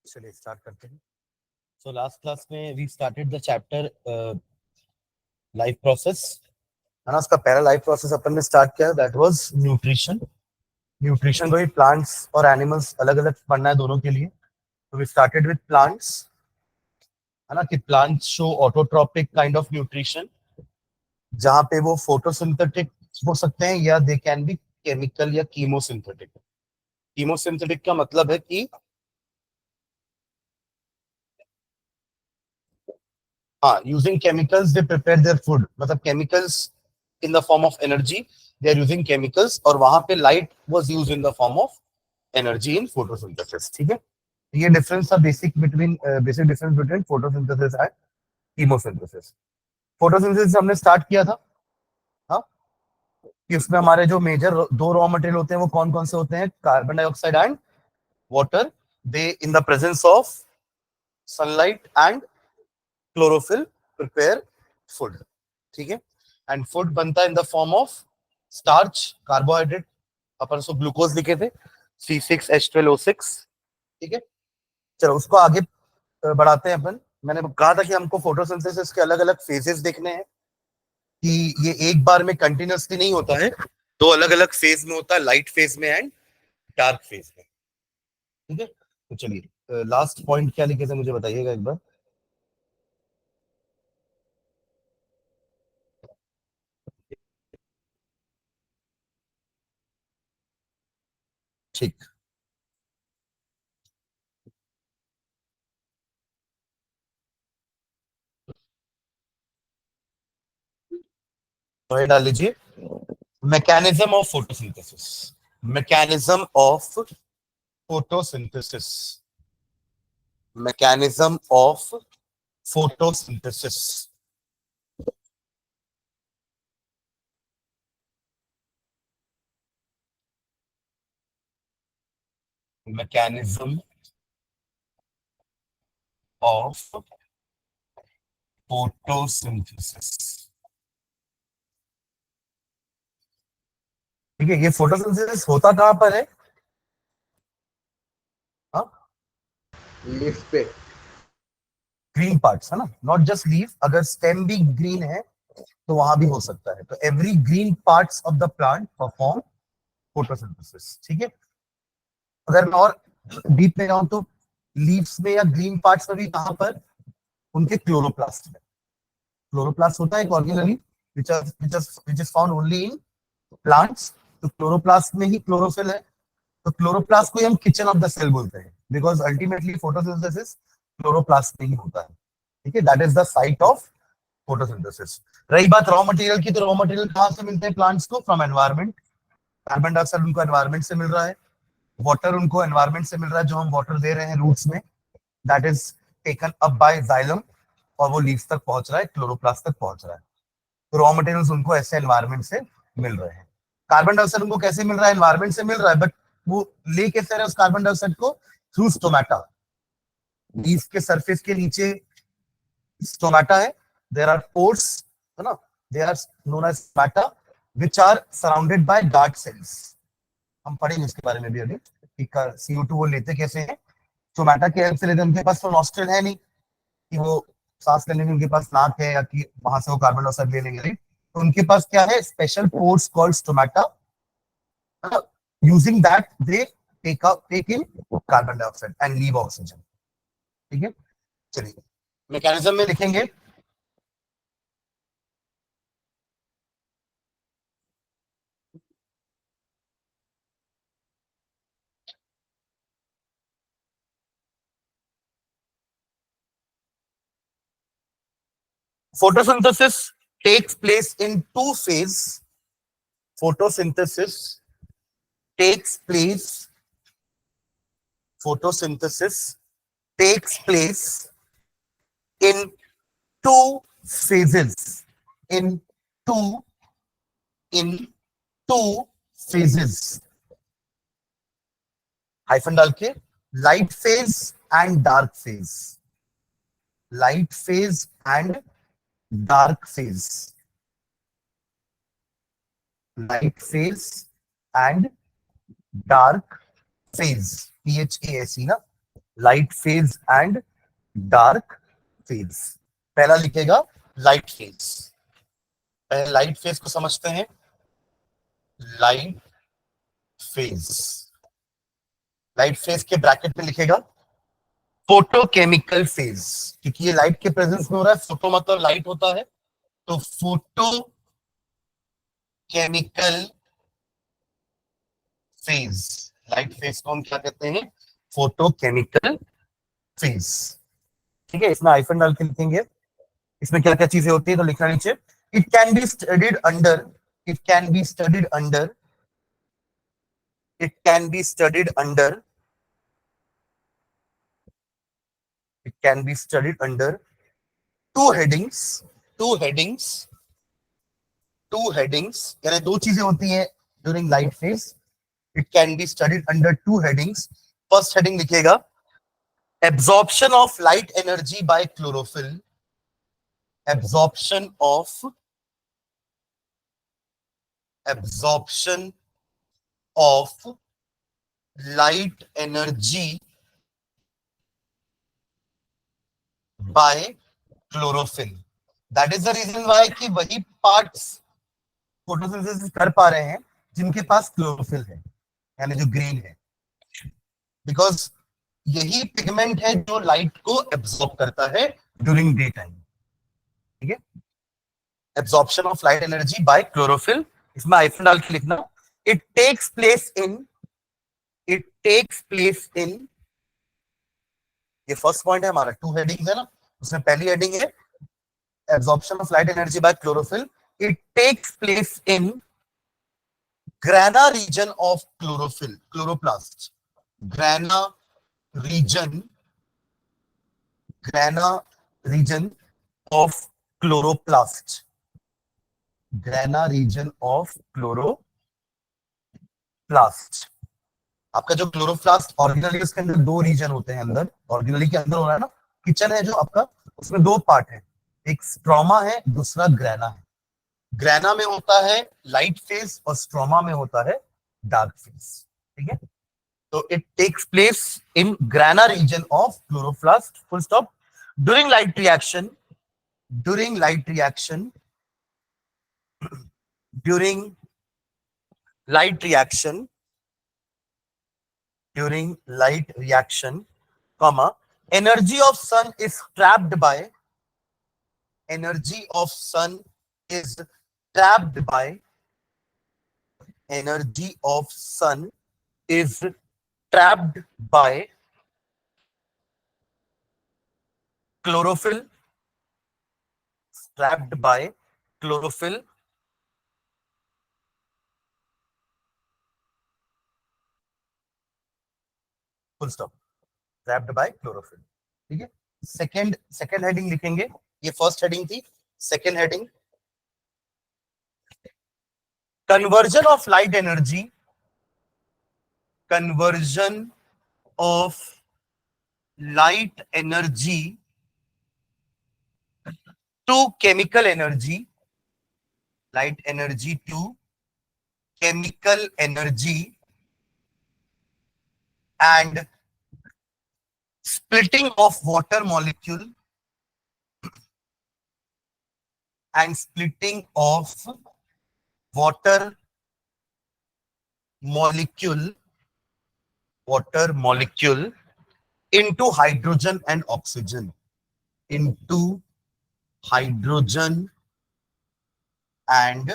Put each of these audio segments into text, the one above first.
चलिए स्टार्ट करते हैं। सो लास्ट क्लास में we started the chapter life process, है ना। उसका पहला लाइफ प्रोसेस अपन ने स्टार्ट किया, दैट वाज न्यूट्रिशन। न्यूट्रिशन को ही प्लांट्स और एनिमल्स अलग अलग पढ़ना है दोनों के लिए। तो वी स्टार्टेड विद प्लांट्स, है ना, कि plants show autotrophic kind of nutrition, जहां पे वो फोटोसिंथेटिक हो सकते हैं या दे कैन बी केमिकल या कीमोसिंथेटिक। कीमोसिंथेटिक का मतलब है कि हाँ, using chemicals they prepare their food, मतलब chemicals in the form of energy, they are using chemicals, और वहां पे light was used in the form of energy in photosynthesis. ठीक है, ये डिफरेंस था basic difference between photosynthesis and chemosynthesis. Photosynthesis हमने start किया था, हाँ, कि उसमें हमारे जो मेजर दो रॉ मटेरियल होते हैं वो कौन कौन से होते हैं, carbon dioxide and water. They in the presence of sunlight and chlorophyll prepare food. ठीक है, एंड फूड बनता है in the form of starch, carbohydrate, अपन उसको ग्लूकोज लिखे थे, C6H12O6। ठीक है, चलो उसको आगे बढ़ाते हैं अपन। मैंने कहा था कि हमको फोटोसिंथेसिस के अलग अलग फेजेस देखने हैं, कि ये एक बार में कंटिन्यूअसली नहीं होता है, दो अलग अलग फेज में होता है, लाइट फेज में एंड डार्क फेज में। ठीक है, तो चलिए लास्ट पॉइंट क्या लिखे थे मुझे बताइएगा एक बार। ठीक, तो ये डाल लीजिए, mechanism of photosynthesis. Mechanism of photosynthesis. Mechanism of photosynthesis. Mechanism of photosynthesis. ठीक है, ये फोटोसिंथेसिस होता कहां पर है? हाँ, लीफ पे। ग्रीन पार्ट्स, है ना, नॉट जस्ट लीफ, अगर स्टेम भी ग्रीन है तो वहां भी हो सकता है। तो every green parts of the plant perform photosynthesis. ठीक है, अगर मैं और डीप में जाऊं तो लीव्स में या ग्रीन पार्ट्स में भी कहां पर, उनके क्लोरोप्लास्ट में। क्लोरोप्लास्ट होता है एक organelle which is found only in plants. तो क्लोरोप्लास्ट में ही क्लोरोफिल है। तो क्लोरोप्लास्ट को ही हम किचन ऑफ द सेल बोलते हैं, बिकॉज अल्टीमेटली फोटोसिंथेसिस क्लोरोप्लास्ट में ही होता है। ठीक है, that is the site of photosynthesis. रही बात रॉ मटेरियल की, तो रॉ मटेरियल कहां से मिलते हैं प्लांट्स को? From environment. कार्बन डाइऑक्साइड उनको एनवायरमेंट से मिल रहा है, वाटर उनको एनवायरमेंट से मिल रहा है, जो हम वाटर दे रहे हैं रूट्स में, that is taken up by xylem, और वो लीव्स तक पहुंच रहा है, क्लोरोप्लास्ट तक पहुंच रहा है। तो रॉ मटेरियल्स उनको ऐसे एनवायरमेंट से मिल रहे हैं। कार्बन डाइऑक्साइड उनको कैसे मिल रहा है? एनवायरमेंट से मिल रहा है, बट वो ले कैसे रहे उस कार्बन डाइऑक्साइड को? Through stomata. लीफ के सरफेस के नीचे स्टोमेटा है, देयर आर पोर्स, है ना, they are known as stomata, which are surrounded by guard cells. हम पढ़ेंगे इसके बारे में भी अभी, कि CO2 वो लेते कैसे हैं। स्टोमेटा की हेल्प से लेते हैं, उनके पास तो नॉस्ट्रल है नहीं कि वो सांस लेने में उनके पास नाक है, या कि वहां से वो कार्बन डाइऑक्साइड ले लेंगे, राइट। तो उनके पास क्या है? Special pores called stomata. Using that they take in carbon dioxide and leave oxygen. ठीक है, चलिए मैकेनिज्म में लिखेंगे। photosynthesis takes place in two phases. photosynthesis takes place photosynthesis takes place in two phases. in two in two phases, hyphen डाल के, light phase and dark phase. Light phase and dark phase. Light phase and dark phase, PHASE ना। Light phase and dark phase. पहला लिखेगा light phase. पहले light phase को समझते हैं। Light phase, light phase के ब्रैकेट में लिखेगा फोटोकेमिकल फेज, क्योंकि ये लाइट के प्रेजेंस में हो रहा है। फोटो मतलब लाइट होता है, तो photo chemical phase, light phase को हम क्या कहते हैं? Photochemical phase. ठीक है, इसमें आइफन डाल के लिखेंगे। इसमें क्या क्या चीजें होती है तो लिखना नीचे। It can be studied under, it can be studied under, it can be studied under, it can be studied under two headings, two headings, two headings, यानी दो चीजें होती हैं during light phase. It can be studied under two headings. First heading लिखिएगा absorption of light energy by chlorophyll, absorption of, absorption of light energy by chlorophyll. That is the reason why कि वही parts photosynthesis कर पा रहे हैं जिनके पास chlorophyll है, यानी जो ग्रीन है, बिकॉज यही पिगमेंट है जो लाइट को एब्जॉर्ब करता है ड्यूरिंग डे टाइम। ठीक है, absorption of light energy by chlorophyll, इसमें आइफन डाल के लिखना। It takes place in, it takes place in, ये फर्स्ट पॉइंट है हमारा, टू हेडिंग्स है ना, उसमें पहली हेडिंग है absorption of light energy by chlorophyll. It takes place in grana region of chlorophyll, chloroplast, grana region, grana region of chloroplast, grana region of chloroplast. आपका जो क्लोरोप्लास्ट ऑरिजिनली, उसके अंदर दो रीजन होते हैं अंदर, ऑरिजिनली के अंदर हो रहा है ना, किचन है जो आपका, उसमें दो पार्ट है, एक स्ट्रोमा है, दूसरा ग्राना है। ग्राना में होता है लाइट फेज और स्ट्रोमा में होता है डार्क फेज। ठीक है, तो it takes place in grana region of chloroplast, full stop. During light reaction, during light reaction, during light reaction, during light reaction, comma, energy of sun is trapped by, energy of sun is trapped by, energy of sun is trapped by chlorophyll, trapped by chlorophyll, full stop, trapped by chlorophyll। ठीक है, second heading लिखेंगे, ये first heading थी, second heading conversion of light energy, conversion of light energy to chemical energy, light energy to chemical energy, and splitting of water molecule, and splitting of water molecule, water molecule into hydrogen and oxygen, into hydrogen and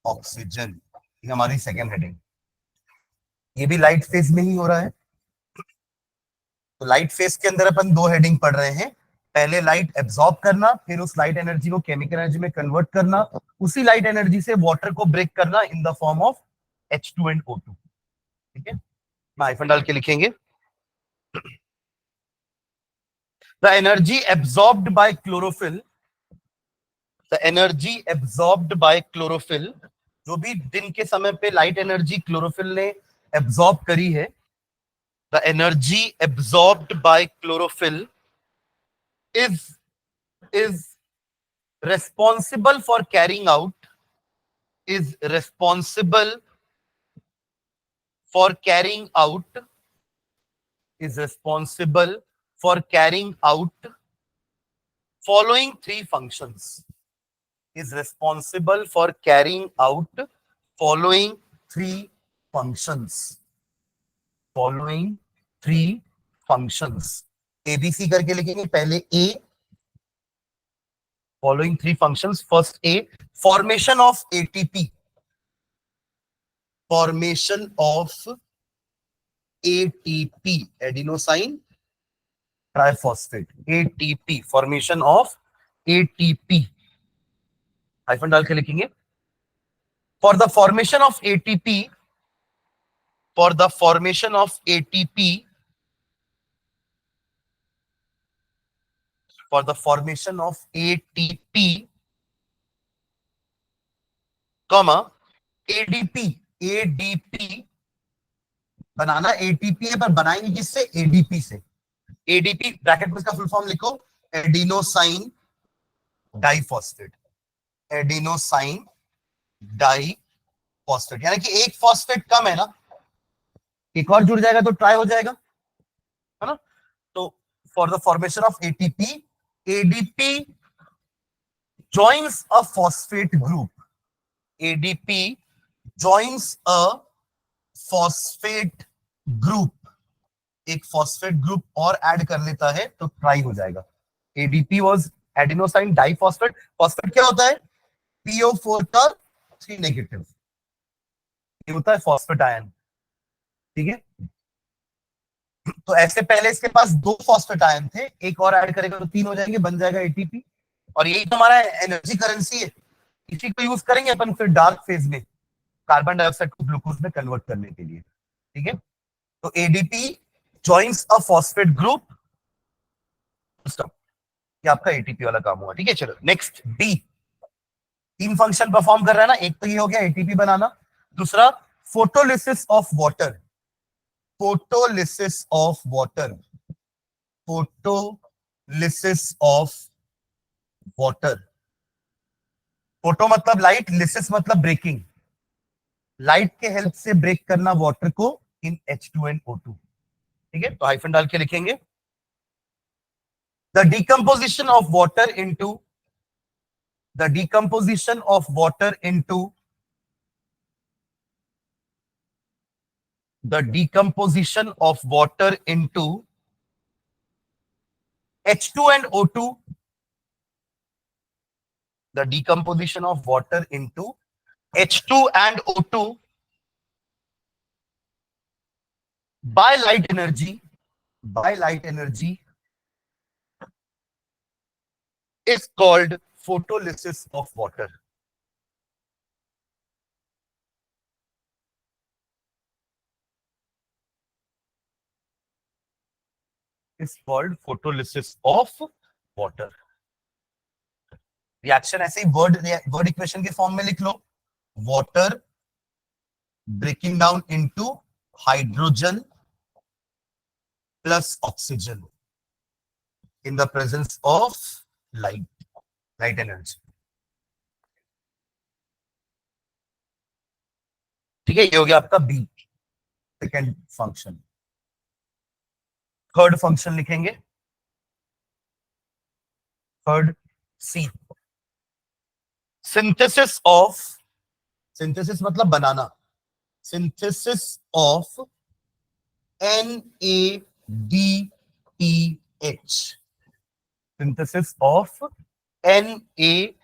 oxygen। ये हमारी second heading, ये भी light phase में ही हो रहा है। तो light phase के अंदर अपन दो हेडिंग पढ़ रहे हैं, पहले लाइट एब्जॉर्ब करना, फिर उस लाइट एनर्जी को केमिकल एनर्जी में कन्वर्ट करना, उसी लाइट एनर्जी से वाटर को ब्रेक करना इन the form of H2 and O2। ठीक है, हाइफन डाल के लिखेंगे the energy absorbed bye chlorophyll, the energy absorbed bye chlorophyll, जो भी दिन के समय पे लाइट एनर्जी क्लोरोफिल ने एब्जॉर्ब करी है, the energy absorbed bye chlorophyll is responsible for carrying out, is responsible for carrying out is responsible for carrying out following three functions. Is responsible for carrying out following three functions. Following three functions. ABC करके लिखेंगे पहले A. Following three functions. First A, formation of ATP. Formation of ATP, adenosine triphosphate. ATP, formation of ATP. Hyphen डाल के लिखेंगे. For the formation of ATP, for the formation of ATP, for the formation of ATP, comma ADP. ADP banana ATP है, पर बनाएंगे किससे? ADP से. ADP bracket में इसका फुल फॉर्म लिखो, एडिनोसाइन डाइफॉस्फेट. एडिनोसाइन डाइफॉस्फेट, यानी कि एक फॉस्फेट कम है ना, एक और जुड़ जाएगा तो ट्राई हो जाएगा, है ना. तो for the formation of ATP, ADP joins a phosphate group. ADP joins a phosphate group. एक फॉस्फेट ग्रुप और ऐड कर लेता है तो ट्राई हो जाएगा. ADP was adenosine diphosphate. Phosphate क्या होता है? PO4 का 3 नेगेटिव, ये होता है फॉस्फेट आयन. ठीक है. तो ऐसे पहले इसके पास 2 फॉस्फेट आयन थे, एक और ऐड करेगा तो 3 हो जाएंगे, बन जाएगा ATP. और यही तो हमारा एनर्जी करेंसी है, इसी को यूज करेंगे अपन फिर डार्क फेज में कार्बन डाइऑक्साइड को ग्लूकोज में कन्वर्ट करने के लिए. ठीक है. तो ADP joins a phosphate group. ये आपका ATP वाला काम हुआ. ठीक है. चलो नेक्स्ट D. 3 फंक्शन परफॉर्म कर रहा है ना, एक तो ये हो गया ATP बनाना, दूसरा photolysis of water. Photolysis of water. Photolysis of water. Photo मतलब लाइट, लिसिस मतलब ब्रेकिंग. लाइट के हेल्प से ब्रेक करना वाटर को इन H2NO2. ठीक है. तो हाइफन डाल के लिखेंगे, the decomposition of water into, the decomposition of water into, the decomposition of water into H2 and O2, the decomposition of water into H2 and O2 by light energy, by light energy is called photolysis of water. Is called photolysis of water. Reaction ऐसे ही word equation के form में लिख लो, water breaking down into hydrogen plus oxygen in the presence of light energy. ठीक है. ये हो गया आपका B, second function. Third function लिखेंगे, third C. Synthesis of, synthesis मतलब बनाना, synthesis of NADPH. Synthesis of NADPH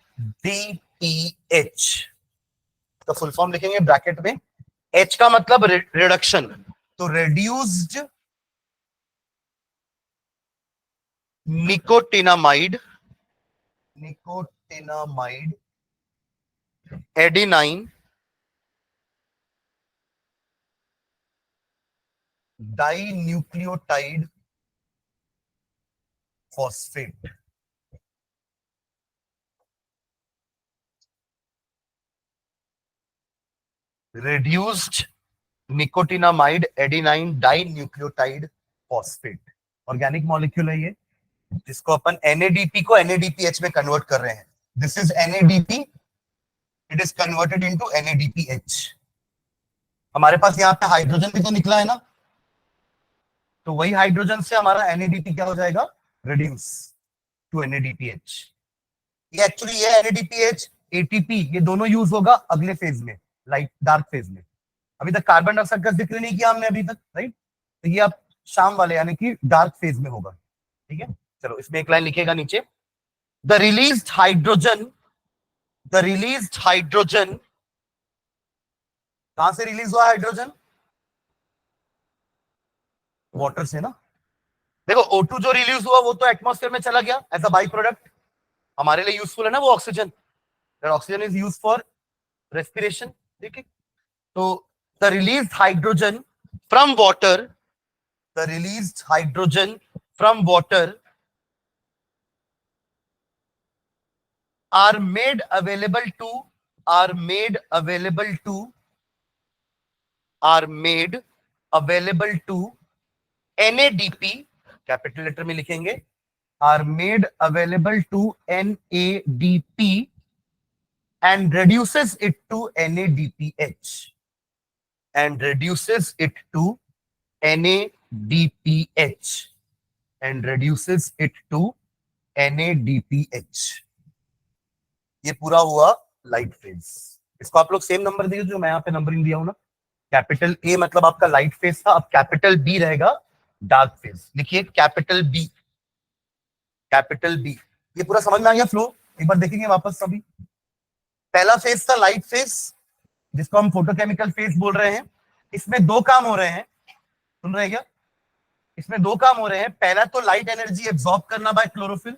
तो फुल फॉर्म लिखेंगे ब्रैकेट में. H का मतलब रिडक्शन, तो reduced nicotinamide, nicotinamide adenine dinucleotide phosphate. reduced nicotinamide adenine dinucleotide phosphate. Organic molecule है ये, जिसको अपन NADP को NADPH में कन्वर्ट कर रहे हैं. This is NADP, it is converted into NADPH. हमारे पास यहाँ पे हाइड्रोजन भी तो निकला है ना, तो वही हाइड्रोजन से हमारा NADP क्या हो जाएगा, रिड्यूस टू NADPH। ये एक्चुअली ये NADPH ATP ये दोनों यूज होगा अगले फेज में, लाइट डार्क फेज में। अभी तक कार्बन डाइऑक्साइड का जिक्र नहीं किया हमने अभी तक, राइट। तो ये अब शाम वाले यानी कि डार्क फेज में होगा, ठीक है। चलो इसमें एक लाइन लिखेगा नीचे, the released hydrogen, the released hydrogen, कहां से रिलीज हुआ हाइड्रोजन, वाटर से ना। देखो O2 जो रिलीज हुआ वो तो एटमॉस्फेयर में चला गया एज अ बाई प्रोडक्ट, हमारे लिए यूजफुल है ना वो oxygen, oxygen is use for respiration, ठीक है। तो the released hydrogen from water, the released hydrogen from water are made available to, are made available to, are made available to NADP, capital letter में लिखेंगे, are made available to NADP and reduces it to NADPH, and reduces it to NADPH, and reduces it to NADPH। ये पूरा हुआ light phase. इसको आप लोग same number दीजिए जो मैं यहाँ पे नंबरिंग दिया हूं ना, कैपिटल ए मतलब आपका लाइट फेज था, अब कैपिटल बी रहेगा डार्क फेज। लिखिए कैपिटल बी, कैपिटल बी। ये पूरा समझ में आ गया फ्लो, एक बार देखेंगे वापस सभी। पहला फेज था लाइट फेज, जिसको हम फोटोकेमिकल फेज बोल रहे हैं। इसमें दो काम हो रहे हैं, सुन रहे हैं क्या, इसमें दो काम हो रहे हैं। पहला तो लाइट एनर्जी एब्जॉर्ब करना बाय क्लोरोफिल,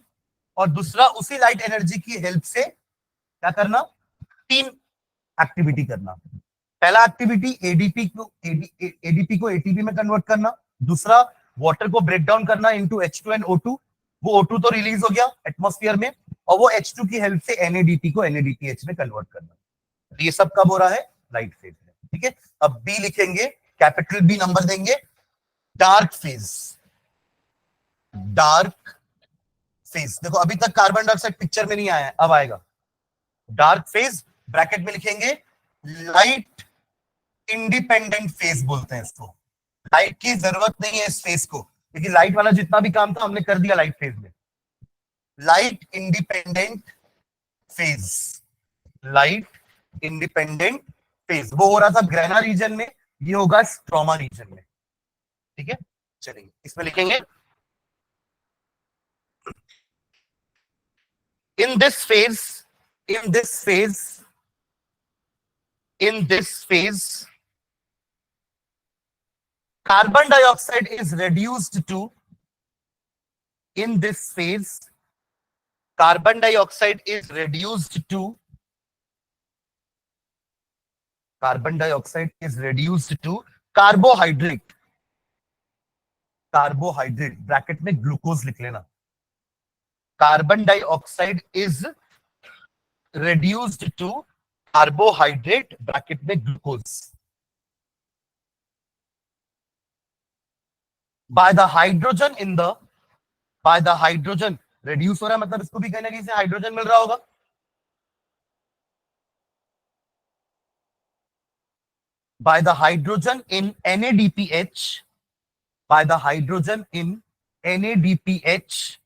और दूसरा उसी लाइट एनर्जी की हेल्प से क्या करना, तीन एक्टिविटी करना। पहला एक्टिविटी एडीपी को एटीपी में कन्वर्ट करना, दूसरा वाटर को ब्रेक डाउन करना इनटू H2 and O2। वो O2 तो रिलीज हो गया एटमॉस्फेयर में, और वो H2 की हेल्प से NADP को NADPH में कन्वर्ट करना। तो ये सब कब हो रहा है, लाइट फेज में, ठीक है। अब बी लिखेंगे, कैपिटल बी नंबर देंगे, डार्क फेज, डार्क फेज। देखो अभी तक कार्बन डाइऑक्साइड पिक्चर में नहीं आया है, अब आएगा डार्क फेज। ब्रैकेट में लिखेंगे लाइट इंडिपेंडेंट फेज बोलते हैं इसको। लाइट की जरूरत नहीं है इस फेज को, क्योंकि लाइट वाला जितना भी काम था हमने कर दिया लाइट फेज में। Light independent phase, light independent phase वो हो रहा था ग्रेना रीजन में, ये होगा स्ट्रोमा रीजन में, ठीक है। चलिए इसमें लिखेंगे, in this phase, in this phase, in this phase carbon dioxide is reduced to, in this phase carbon dioxide is reduced to, carbon dioxide is reduced to carbohydrate, carbohydrate bracket में glucose लिख लेना। Carbon dioxide is reduced to carbohydrate bracket में glucose by the hydrogen in the, by the hydrogen reduce हो रहा है मतलब इसको भी कहीं ना कहीं से हाइड्रोजन मिल रहा होगा। by the hydrogen in NADPH, by the hydrogen in NADPH,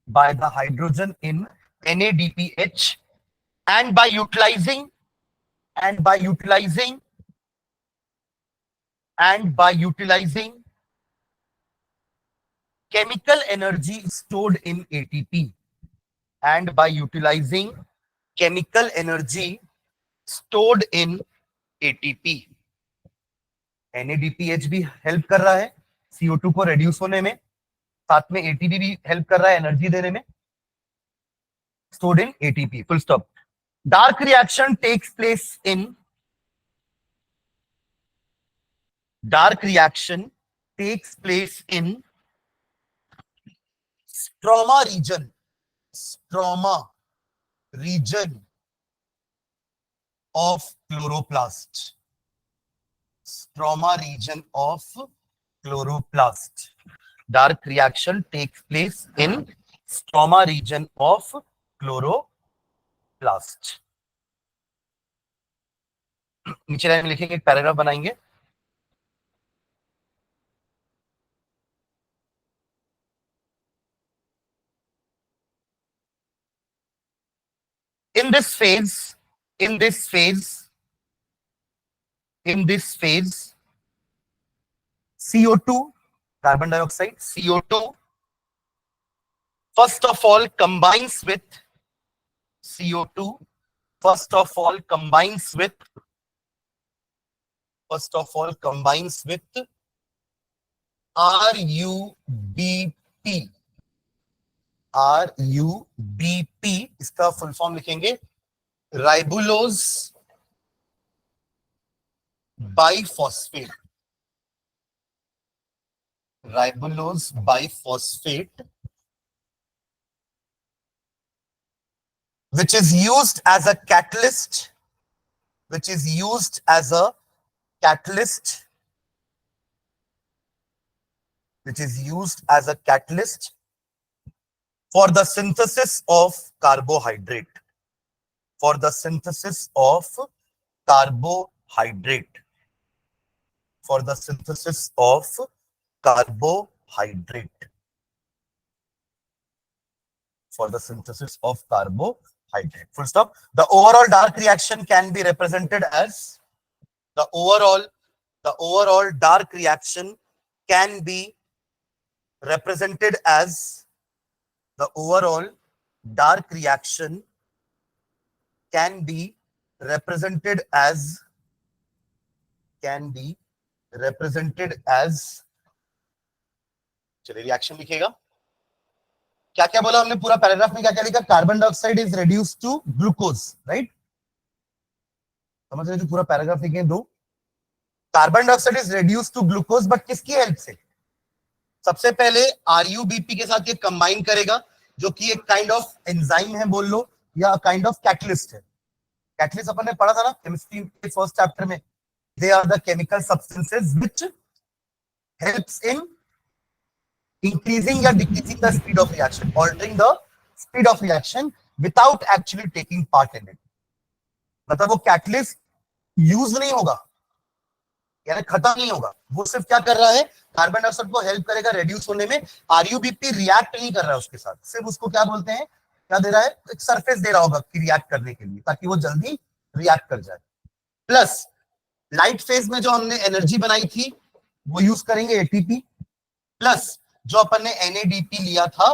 by the hydrogen in NADPH, and by utilizing, and by utilizing, and by utilizing chemical energy stored in ATP, and by utilizing chemical energy stored in ATP। NADPH भी help कर रहा है CO2 को reduce होने में, साथ में ATP भी हेल्प कर रहा है एनर्जी देने में, stored in ATP, full stop। Dark reaction takes place in, dark reaction takes place in stroma region, stroma region of chloroplast, stroma region of chloroplast। Dark reaction takes place in stroma region of chloroplast। नीचे line में लिखेंगे, एक paragraph बनाएंगे। in this phase, CO2, carbon dioxide, CO2, first of all combines with CO2, first of all combines with RUBP. RUBP, इसका full form लिखेंगे ribulose biphosphate. Ribulose biphosphate, which is used as a catalyst, for the synthesis of carbohydrate. Full stop. The overall dark reaction can be represented as the overall dark reaction can be represented as चलिए reaction लिखेगा. क्या क्या बोला हमने पूरा paragraph में, क्या क्या लिखा? Carbon dioxide is reduce to glucose, right? समझ रहे? जो पूरा पैराग्राफ लिखे दो, carbon dioxide is reduce to glucose, but किसकी हेल्प से? सबसे पहले आरयूबीपी के साथ ये कंबाइन करेगा, जो कि एक काइंड ऑफ एंजाइम है बोल लो, या काइंड ऑफ कैटलिस्ट है. कैटलिस्ट अपन ने पढ़ा था ना केमिस्ट्री के फर्स्ट चैप्टर में. They are the chemical substances which helps in increasing or decreasing the speed of reaction, altering the speed of reaction without actually taking part in it. मतलब वो कैटलिस्ट यूज नहीं होगा, यानी खत्म नहीं होगा, वो सिर्फ क्या कर रहा है? कार्बन डाइऑक्साइड को हेल्प करेगा रिड्यूस होने में. आरयूबीपी रिएक्ट नहीं कर रहा है उसके साथ, सिर्फ उसको क्या बोलते हैं, क्या दे रहा है? एक सरफेस दे रहा होगा कि रिएक्ट करने के लिए, ताकि वो जल्दी रिएक्ट कर जाए. प्लस लाइट फेज में जो हमने एनर्जी बनाई थी वो यूज करेंगे एटीपी, प्लस जो अपन ने NADP लिया था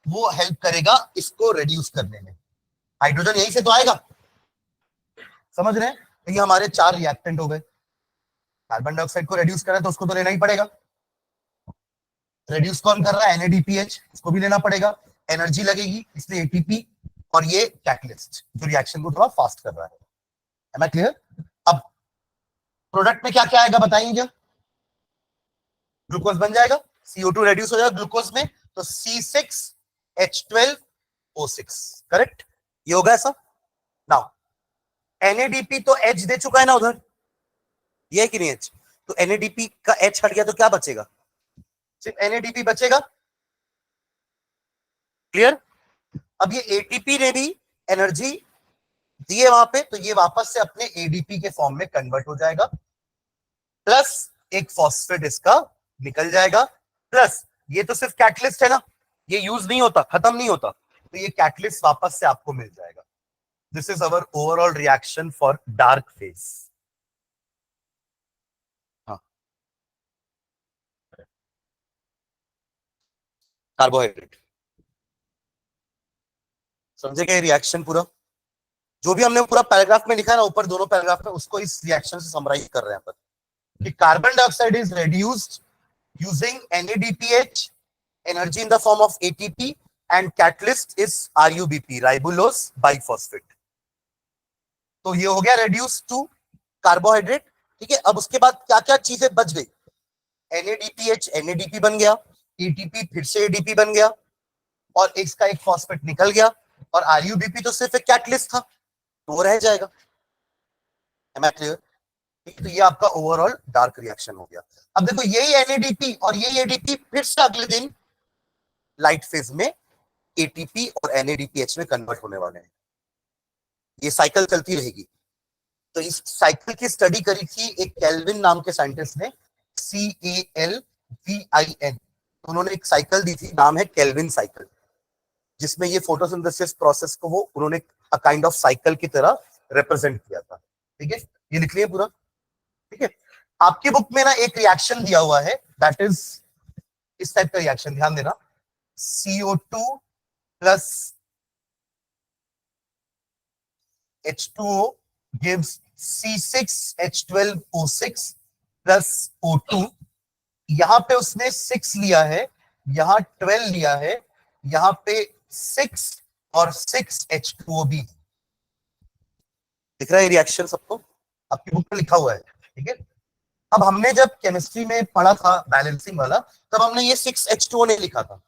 वो हेल्प करेगा इसको रिड्यूस करने में. हाइड्रोजन यहीं से तो आएगा, समझ रहे हैं? तो ये हमारे 4 रिएक्टेंट हो गए. कार्बन डाइऑक्साइड को रिड्यूस करना है तो उसको तो लेना ही पड़ेगा. रिड्यूस कौन कर रहा है? NADPH, उसको भी लेना पड़ेगा. एनर्जी लगेगी, इसलिए ATP, और ये कैटलिस्ट जो रिएक्शन को थोड़ा फास्ट कर रहा है. Am I clear? अब प्रोडक्ट में क्या क्या आएगा बताइए क्या? ग्लूकोज बन जाएगा, CO2 रेड्यूस हो जाएगा ग्लूकोज में, तो C6H12O6, करेक्ट? ये होगा ऐसा. नाउ NADP तो H दे चुका है ना उधर, ये है कि नहीं H? तो NADP का H हट गया तो क्या बचेगा? सिर्फ NADP बचेगा. क्लियर? अब ये ATP ने भी एनर्जी दी है वहां पे, तो ये वापस से अपने ADP के फॉर्म में कन्वर्ट हो जाएगा, प्लस एक फॉस्फेट इसका निकल जाएगा. प्लस ये तो सिर्फ कैटलिस्ट है ना, ये यूज नहीं होता, खत्म नहीं होता, तो ये कैटलिस्ट वापस से आपको मिल जाएगा. This is our overall reaction for dark phase. हाँ, कार्बोहाइड्रेट. समझे क्या रिएक्शन पूरा? जो भी हमने पूरा पैराग्राफ में लिखा है ना ऊपर दोनों पैराग्राफ में, उसको इस रिएक्शन से समराइज कर रहे हैं अपन कि carbon dioxide is reduced using NADPH, energy in the form of ATP, and catalyst is RUBP, ribulose biphosphate. तो ये हो गया reduce to carbohydrate. ठीक है, अब उसके बाद क्या क्या चीजें बच गई? NADPH NADP बन गया, ATP फिर से ADP बन गया, और इसका एक फॉस्फेट निकल गया, और RUBP तो सिर्फ एक कैटलिस्ट था, तो वो रह जाएगा. Am I clear? तो ये आपका ओवरऑल डार्क रिएक्शन हो गया. अब देखो यही NADP और यही ADP फिर से अगले दिन लाइट फेज में ATP और NADPH में कन्वर्ट होने वाले हैं. ये साइकिल चलती रहेगी. तो इस साइकिल की स्टडी करी थी एक केल्विन नाम के साइंटिस्ट ने, CALVIN. तो उन्होंने एक साइकिल दी थी, नाम है केल्विन साइकिल, जिसमें ये फोटोसिंथेसिस प्रोसेस को वो उन्होंने अ काइंड ऑफ साइकिल की तरह रिप्रेजेंट किया था। ठीक है, ये लिख लिया पूरा। ठीक है, आपकी बुक में ना एक रिएक्शन दिया हुआ है, दैट इज इस टाइप का रिएक्शन, ध्यान देना। CO2 plus H2O gives C6H12O6 plus O2। यहां पे उसने 6 लिया है, यहां 12 लिया है, यहां पे 6 और 6H2O भी। दिख रहा है रिएक्शन सबको? आपकी बुक में लिखा हुआ है। ठीक है, अब हमने जब केमिस्ट्री में पढ़ा था बैलेंसिंग वाला, तब हमने ये 6H2O नहीं लिखा था।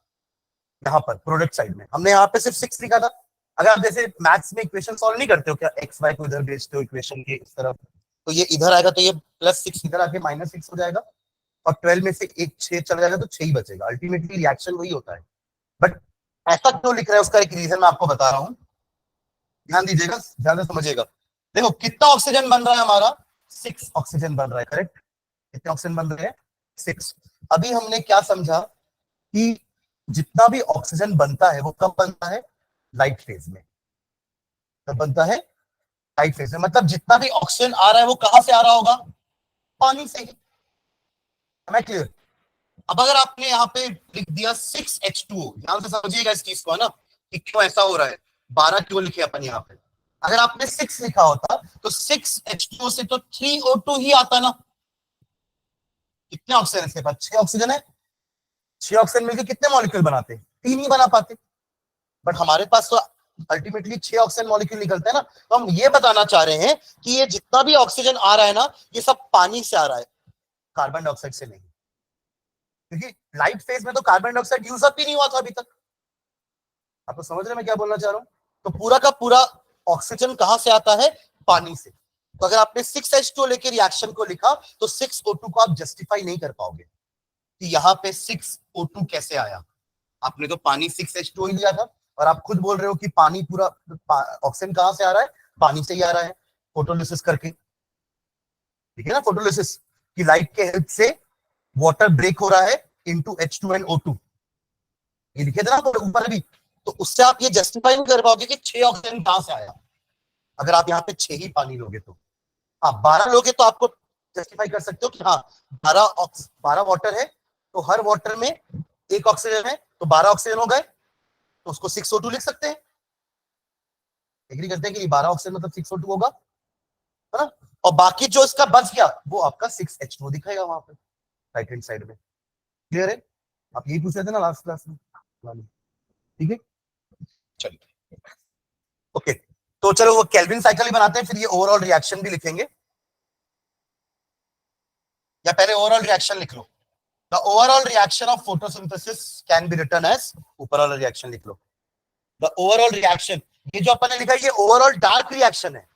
यहाँ पर प्रोडक्ट साइड में हमने यहाँ पे सिर्फ 6 लिखा था। अगर आप जैसे मैथ्स में इक्वेशन सॉल्व नहीं करते हो क्या, एक्स वाई को इधर भेजते हो इक्वेशन के इस तरफ, तो ये इधर आएगा तो ये +6 इधर आके -6 हो जाएगा, और 12 में से एक 6 चला जाएगा तो 6 ही बचेगा। अल्टीमेटली रिएक्शन वही होता है। बट ऐसा क्यों लिख रहा है, उसका एक रीजन मैं आपको बता रहा हूँ, ध्यान दीजिएगा, ध्यान से समझिएगा। देखो कितना ऑक्सीजन बन रहा है हमारा, 6 ऑक्सीजन बन रहा है, करेक्ट। कितने ऑक्सीजन बन रहे हैं, 6। अभी हमने क्या समझा कि जितना भी ऑक्सीजन बनता है वो कब बनता है, लाइट फेज में। कब बनता है, लाइट फेज में। मतलब जितना भी ऑक्सीजन आ रहा है वो कहां से आ रहा होगा, पानी से ही। मैं क्लियर? अब अगर आपने यहाँ पे लिख दिया 6H2O, ध्यान से समझिएगा इस चीज को ना, कि क्यों ऐसा हो रहा है। 12 क्यों लिखे अपन यहाँ पे, अगर आपने 6 लिखा होता तो 6H2O से तो 3O2 ही आता ना। कितने ऑक्सीजन इसके पास, 6 ऑक्सीजन है। 6 ऑक्सीजन मिलकर कितने मॉलिक्यूल बनाते, 3 ही बना पाते। बट हमारे पास तो अल्टीमेटली 6 ऑक्सीजन मॉलिक्यूल निकलते हैं ना। तो हम ये बताना चाह रहे हैं कि ये जितना भी ऑक्सीजन आ रहा है ना, ये सब पानी से आ रहा है, कार्बन डाइऑक्साइड से नहीं। क्योंकि लाइट फेज में तो कार्बन डाइऑक्साइड यूज अप ही नहीं हुआ था अभी तक। आप तो समझ रहे मैं क्या बोलना चाह रहा हूं? तो पूरा का पूरा ऑक्सीजन कहां से आता है, पानी से। तो अगर आपने 6H2 लेके रिएक्शन को लिखा तो 6O2 को आप जस्टिफाई नहीं कर पाओगे कि यहाँ पे 6O2 कैसे आया। आपने तो पानी 6H2 ही लिया था, और आप खुद बोल रहे हो कि पानी पूरा ऑक्सीजन कहां से आ रहा है, पानी से ही आ रहा है, फोटोलिसिस करके। ठीक है ना, फोटोलिसिस की लाइट के हेल्प से वाटर ब्रेक हो रहा है इनटू H2 एंड O2, ये लिखे थे ना ऊपर भी। तो उससे आप ये जस्टिफाई नहीं कर पाओगे कि 6 ऑक्सीजन कहां से आया, अगर आप यहाँ पे 6 ही पानी लोगे तो। हाँ 12 लोगे तो आपको जस्टिफाई कर सकते हो कि हाँ 12 वाटर है, तो हर वाटर में एक ऑक्सीजन है, तो 12 ऑक्सीजन हो गए, तो उसको 6O2 लिख सकते हैं। एग्री करते हैं कि 12 ऑक्सीजन मतलब 6O2 होगा, है ना। और बाकी जो इसका बच गया वो आपका 6H2 दिखाएगा वहां पे राइट हैंड साइड में। क्लियर है? आप यही पूछ रहे थे ना लास्ट क्लास में। ठीक है, चलिए ओके। तो चलो वो केल्विन साइकिल ही बनाते हैं, फिर ये ओवरऑल रिएक्शन भी लिखेंगे, या पहले ओवरऑल रिएक्शन लिख लो। The overall reaction of photosynthesis can be written as, ऊपर वाला रिएक्शन लिख लो। द ओवरऑल रिएक्शन, ये जो अपन ने लिखा है ये ओवरऑल डार्क रिएक्शन है।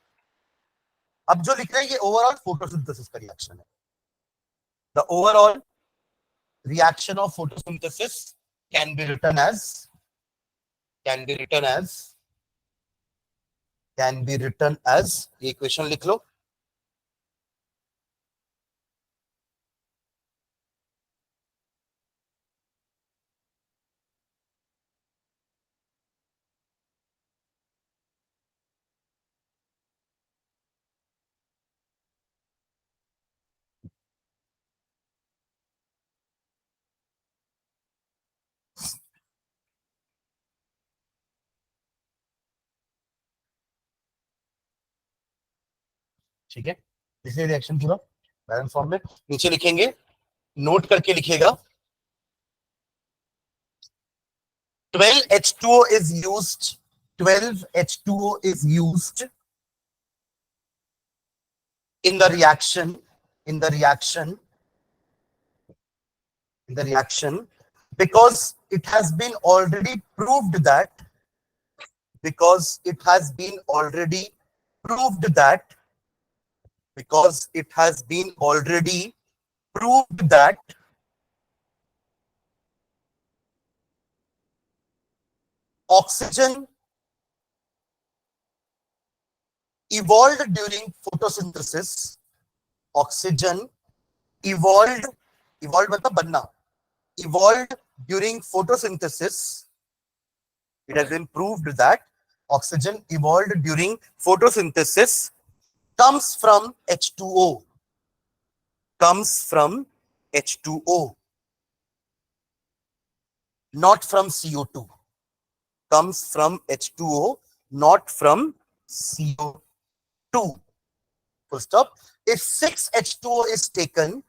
अब जो लिख रहे हैं ये ओवरऑल फोटोसिंथेसिस का रिएक्शन है। The overall reaction of photosynthesis can be written as, can be written as, can be written as, ये इक्वेशन लिख लो। ठीक है, इसलिए रिएक्शन पूरा बैलेंस फॉर्म में नीचे लिखेंगे, नोट करके लिखेगा 12H2O is used, 12H2O is used in the reaction, in the reaction, in the reaction, because it has been already proved that, because it has been already proved that, because it has been already proved that oxygen evolved during photosynthesis, oxygen evolved, evolved मतलब बनना, evolved during photosynthesis. It has been proved that oxygen evolved during photosynthesis comes from H2O. Comes from H2O, not from CO2. Comes from H2O, not from CO2. Full stop. If 6H2O is taken,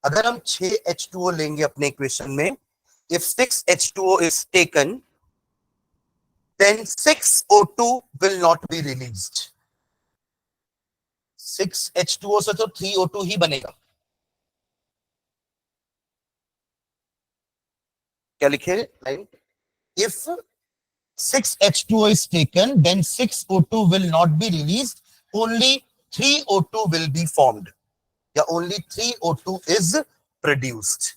अगर हम 6H2O लेंगे अपने equation में, if 6H2O is taken, then 6O2 will not be released. 6H2O से तो 3O2 ही बनेगा. क्या लिखे line? If 6H2O is taken, then 6O2 will not be released. Only 3O2 will be formed. Yeah, only 3O2 is produced.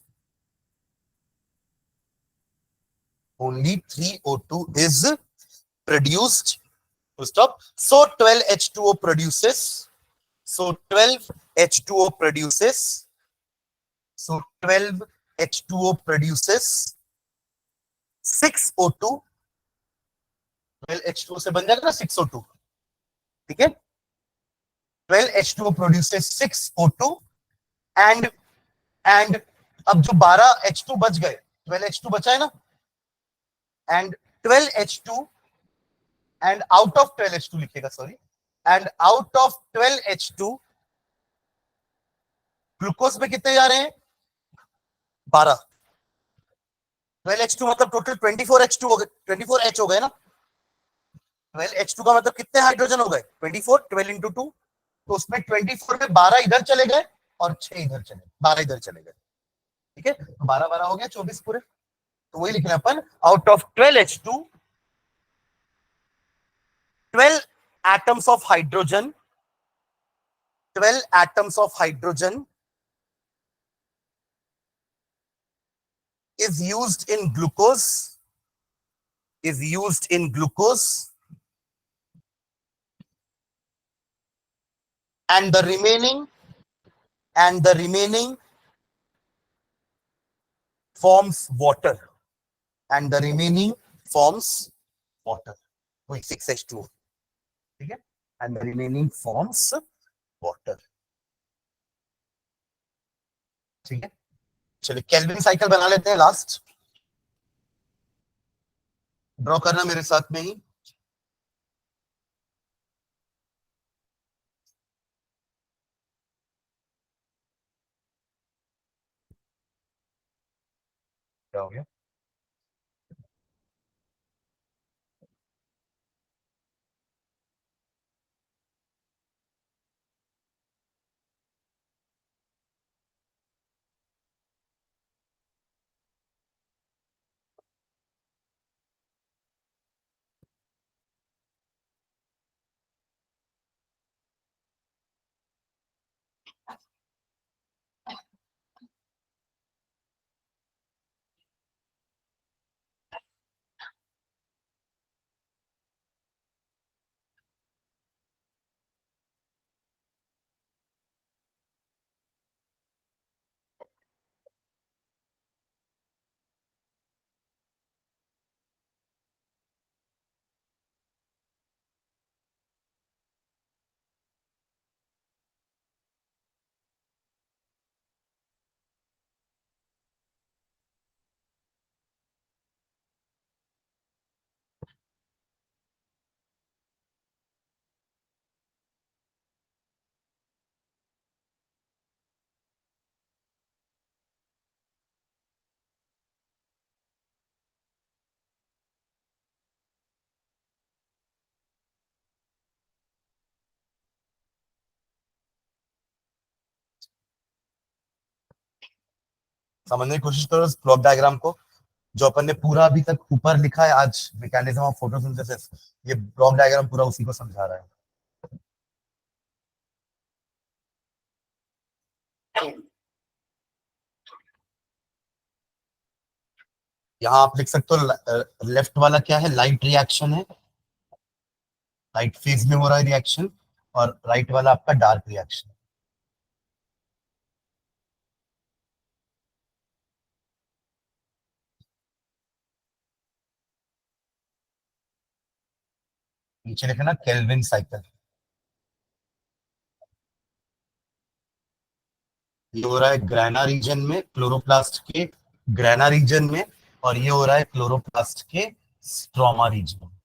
Only 3O2 is produced. Full stop. So 12H2O produces. So 12H2O produces. So 12H2O produces 6O2. 12H2O से बन जाएगा ना 6O2. ठीक है. 12H2O produces 6O2 and अब जो 12H2 बच गए, 12H2 बचा है ना, and 12H2 and out of 12H2 लिखेगा, sorry, and out of 12H2 glucose में कितने जा रहे हैं? 12. 12H2 मतलब टोटल 24H2 हो गए, 24H हो गए ना. 12H2 का मतलब कितने हाइड्रोजन हो गए? 24. 12 इंटू 2, तो उसमें 24 में 12 इधर चले गए और 6 इधर चले गए, 12 इधर चले गए. ठीक है, तो 12 12 हो गया 24 पूरे. तो वही लिखना अपन, out of 12H2, 12 atoms of hydrogen, 12 atoms of hydrogen is used in glucose, is used in glucose, and the remaining forms water, and the remaining forms water. वही 6H2O. ठीक है, and the remaining forms water. ठीक है, चलिए Calvin cycle बना लेते हैं. Last draw करना मेरे साथ में ही. क्या हो गया? समझने की कोशिश करो इस ब्लॉक डायग्राम को, जो अपन ने पूरा अभी तक ऊपर लिखा है आज, मैकेनिज्म ऑफ फोटोसिंथेसिस. ये ब्लॉक डायग्राम पूरा उसी को समझा रहा है. यहाँ आप लिख सकते हो लेफ्ट वाला क्या है, लाइट रिएक्शन है, लाइट फेज में हो रहा है रिएक्शन, और राइट वाला आपका डार्क रिएक्शन. नीचे लिखना केल्विन साइकिल। ये हो रहा है ग्रेना रीजन में, क्लोरोप्लास्ट के ग्रेना रीजन में, और ये हो रहा है क्लोरोप्लास्ट के स्ट्रोमा रीजन में।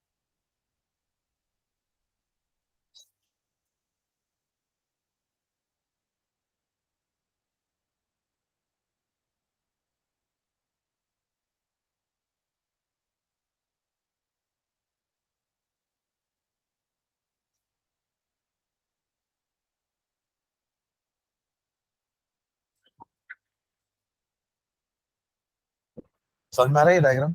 समझ में आ रहा है डायग्राम?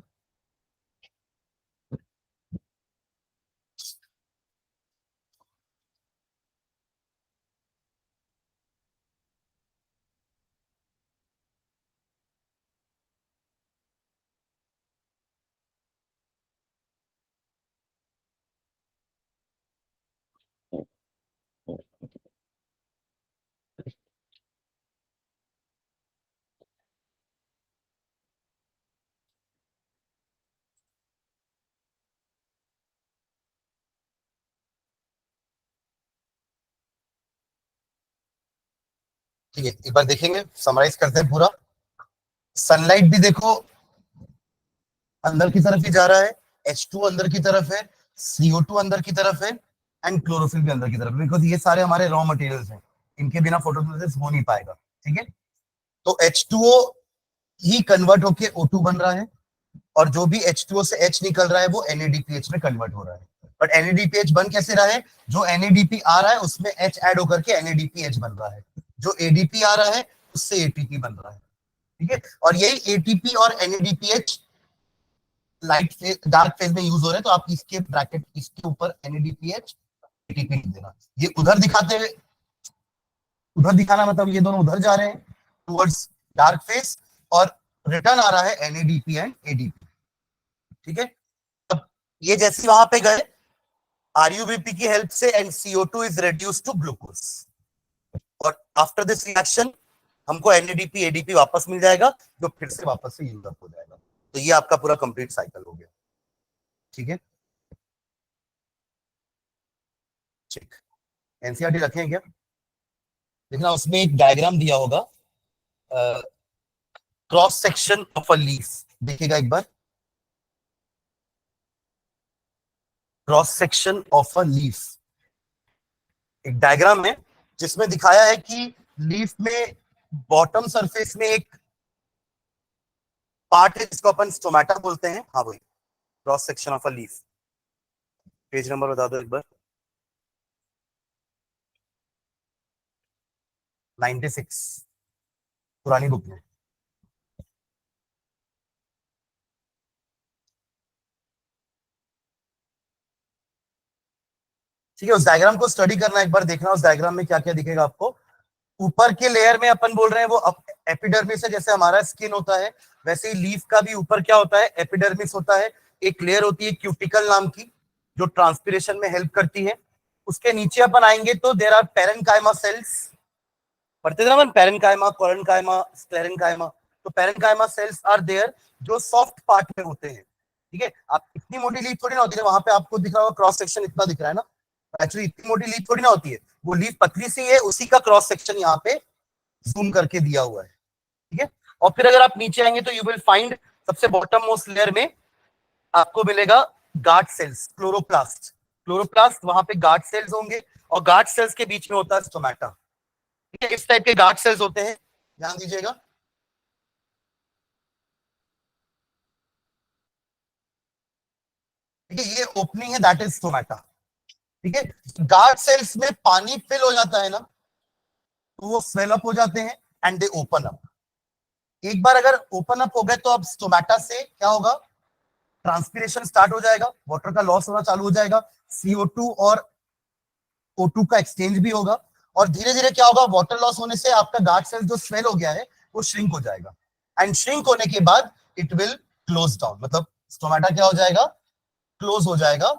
ठीक है, एक बार देखेंगे, समराइज करते हैं पूरा। सनलाइट भी देखो अंदर की तरफ ही जा रहा है, H2 अंदर की तरफ है, CO2 अंदर की तरफ है, एंड क्लोरोफिल भी अंदर की तरफ है, बिकॉज ये सारे हमारे रॉ मटेरियल्स हैं, इनके बिना फोटोसिंथेसिस हो नहीं पाएगा। ठीक है, तो H2O ही कन्वर्ट होके O2 बन रहा है, और जो भी H2O से H निकल रहा है वो NADPH में कन्वर्ट हो रहा है। बट NADPH बन कैसे रहा है? जो NADP आ रहा है उसमें H ऐड होकर के NADPH बन रहा है, जो ADP आ रहा है उससे ATP बन रहा है। ठीक है, और यही ATP और NADPH light phase dark phase में यूज हो रहे हैं, तो आप इसके ब्रैकेट इसके ऊपर NADPH ATP लिख देना। ये उधर दिखाते हुए, उधर दिखाना मतलब ये दोनों उधर जा रहे हैं टुवर्ड्स डार्क फेज, और रिटर्न आ रहा है NADP एंड ADP। ठीक है, अब ये जैसे वहां पे गए RUBP की हेल्प से, and CO2 is reduced to glucose, और आफ्टर दिस रिएक्शन हमको NADP ADP वापस मिल जाएगा, जो फिर से वापस से यूज अप हो जाएगा। तो ये आपका पूरा कंप्लीट साइकिल हो गया। ठीक है, ठीक। एनसीईआरटी रखें क्या? देखना उसमें एक डायग्राम दिया होगा, cross section of a leaf, देखिएगा एक बार, cross section of a leaf एक डायग्राम है जिसमें दिखाया है कि लीफ में बॉटम सरफेस में एक पार्ट है जिसको अपन स्टोमेटा बोलते हैं। हाँ वही cross section of a leaf. Page number बता दो एक बार। 96, पुरानी बुक में। ठीक है, उस डायग्राम को स्टडी करना, एक बार देखना उस डायग्राम में क्या क्या दिखेगा आपको। ऊपर के लेयर में अपन बोल रहे हैं वो एपिडर्मिस है, जैसे हमारा स्किन होता है वैसे ही लीफ का भी ऊपर क्या होता है, एपिडर्मिस होता है। एक लेयर होती है क्यूटिकल नाम की, जो ट्रांसपिरेशन में हेल्प करती है। उसके नीचे अपन आएंगे तो देर आर पेरेन्काइमा सेल्स, पढ़ते थे ना अपन, पेरेन्काइमा, कोरेन्काइमा, स्क्लेरेन्काइमा। तो पेरेन्काइमा सेल्स आर देयर, जो सॉफ्ट पार्ट में होते हैं। ठीक है, आप इतनी मोटी लीफ थोड़ी ना होती है, वहां पे आपको दिख रहा होगा क्रॉस सेक्शन इतना दिख रहा है ना, एक्चुअली इतनी मोटी लीफ थोड़ी ना होती है, वो लीफ पतली सी है, उसी का क्रॉस सेक्शन यहाँ पे जूम करके दिया हुआ है। ठीक है, और फिर अगर आप नीचे आएंगे तो यू विल फाइंड सबसे बॉटम मोस्ट लेयर में आपको मिलेगा गार्ड सेल्स, क्लोरोप्लास्ट। क्लोरोप्लास्ट वहां पे गार्ड सेल्स होंगे, और गार्ड सेल्स के बीच में होता है स्टोमेटा। ठीक है, इस टाइप के गार्ड सेल्स होते हैं, ध्यान दीजिएगा। ठीक है, ये ओपनिंग है, दैट इज स्टोमेटा। ठीक है, गार्ड सेल्स में पानी फिल हो जाता है ना, तो वो स्वेल अप हो जाते हैं एंड दे ओपन अप। एक बार अगर ओपन अप हो गए तो अब स्टोमेटा से क्या होगा, ट्रांसपिरेशन स्टार्ट हो जाएगा, वाटर का लॉस होना चालू हो जाएगा, CO2 और O2 का एक्सचेंज भी होगा, और धीरे धीरे क्या होगा, वाटर लॉस होने से आपका गार्ड सेल जो स्वेल हो गया है वो श्रिंक हो जाएगा, एंड श्रिंक होने के बाद इट विल क्लोज डाउन, मतलब स्टोमेटा क्या हो जाएगा, क्लोज हो जाएगा।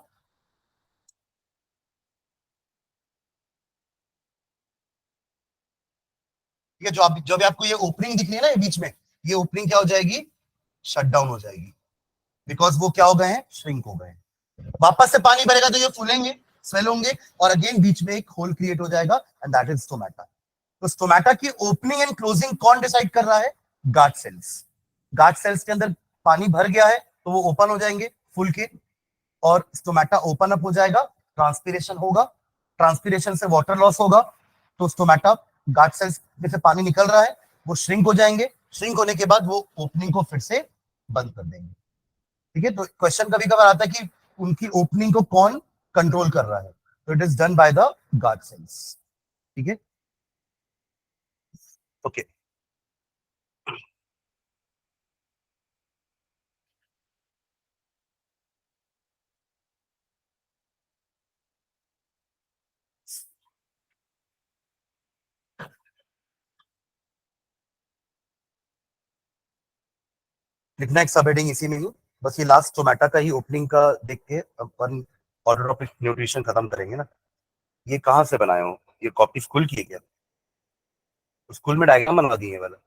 ठीक है, जो भी आपको ये ओपनिंग दिख रही है ना ये बीच में, ये ओपनिंग क्या हो जाएगी, शट डाउन हो जाएगी, बिकॉज वो क्या हो गए हैं, श्रिंक हो गए हैं। वापस से पानी भरेगा तो ये फूलेंगे, स्वेल होंगे, और अगेन बीच में एक होल क्रिएट हो जाएगा, एंड दैट इज स्टोमेटा। तो स्टोमेटा की ओपनिंग एंड क्लोजिंग कौन डिसाइड कर रहा है? Guard cells. गार्ड सेल्स के अंदर पानी भर गया है तो वो ओपन हो जाएंगे फूल के, और स्टोमेटा ओपन अप हो जाएगा, ट्रांसपीरेशन होगा, ट्रांसपीरेशन से वाटर लॉस होगा, तो स्टोमेटा, गार्ड सेल्स में से पानी निकल रहा है, वो श्रिंक हो जाएंगे, श्रिंक होने के बाद वो ओपनिंग को फिर से बंद कर देंगे। ठीक है, तो क्वेश्चन कभी कभार आता है कि उनकी ओपनिंग को कौन कंट्रोल कर रहा है, तो it is done by the guard cells. ठीक है, ओके। लिखना एक सब हेडिंग इसी में ही, बस ये लास्ट टोमेटा का ही ओपनिंग का देख के अपन ऑर्डर ऑफ न्यूट्रिशन खत्म करेंगे ना। ये कहाँ से बनाए हो? ये कॉपी स्कूल की है क्या? स्कूल में डायग्राम बनवा दिए वाला?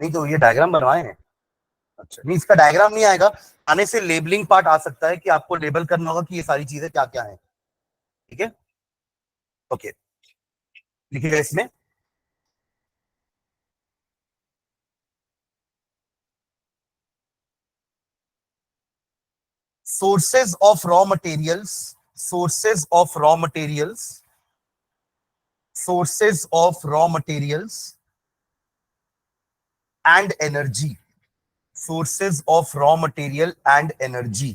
नहीं तो ये डायग्राम बनवाए हैं। अच्छा, नहीं इसका डायग्राम नहीं आएगा, आने से लेबलिंग पार्ट आ सकता है कि आपको लेबल करना होगा कि ये सारी चीजें क्या क्या है। ठीक है, ओके, लिखिएगा इसमें। Sources of raw materials, sources of raw materials, sources of raw materials and energy, sources of raw material and energy।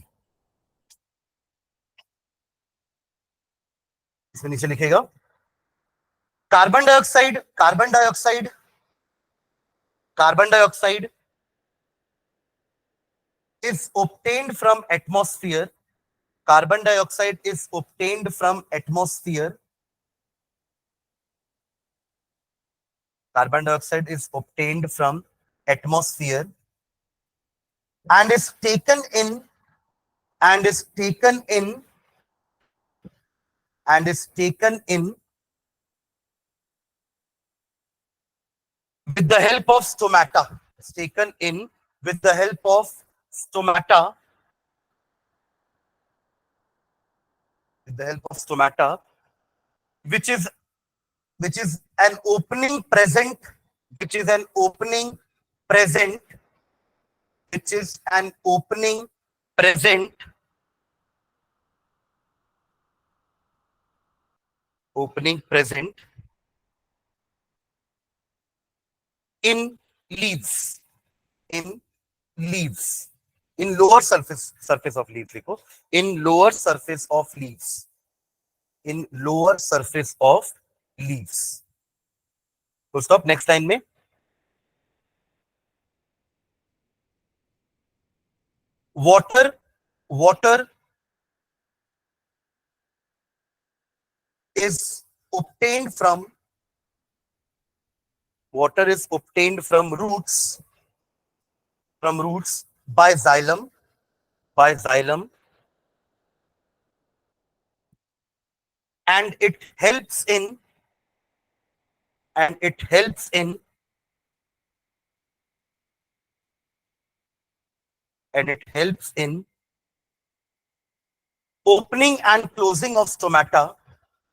इसमें नीचे लिखेगा carbon dioxide, carbon dioxide, carbon dioxide is obtained from atmosphere, carbon dioxide is obtained from atmosphere, carbon dioxide is obtained from atmosphere and is taken in, and is taken in, and is taken in with the help of stomata, is taken in with the help of stomata, with the help of stomata, which is, which is an opening present, which is an opening present, which is an opening present, opening present in leaves, in leaves, in lower surface of leaves लिखो, in lower surface of leaves, in lower surface of leaves। तो stop, next line में water, water is obtained from, water is obtained from roots, from roots by xylem, by xylem, and it helps in, and it helps in, and it helps in opening and closing of stomata,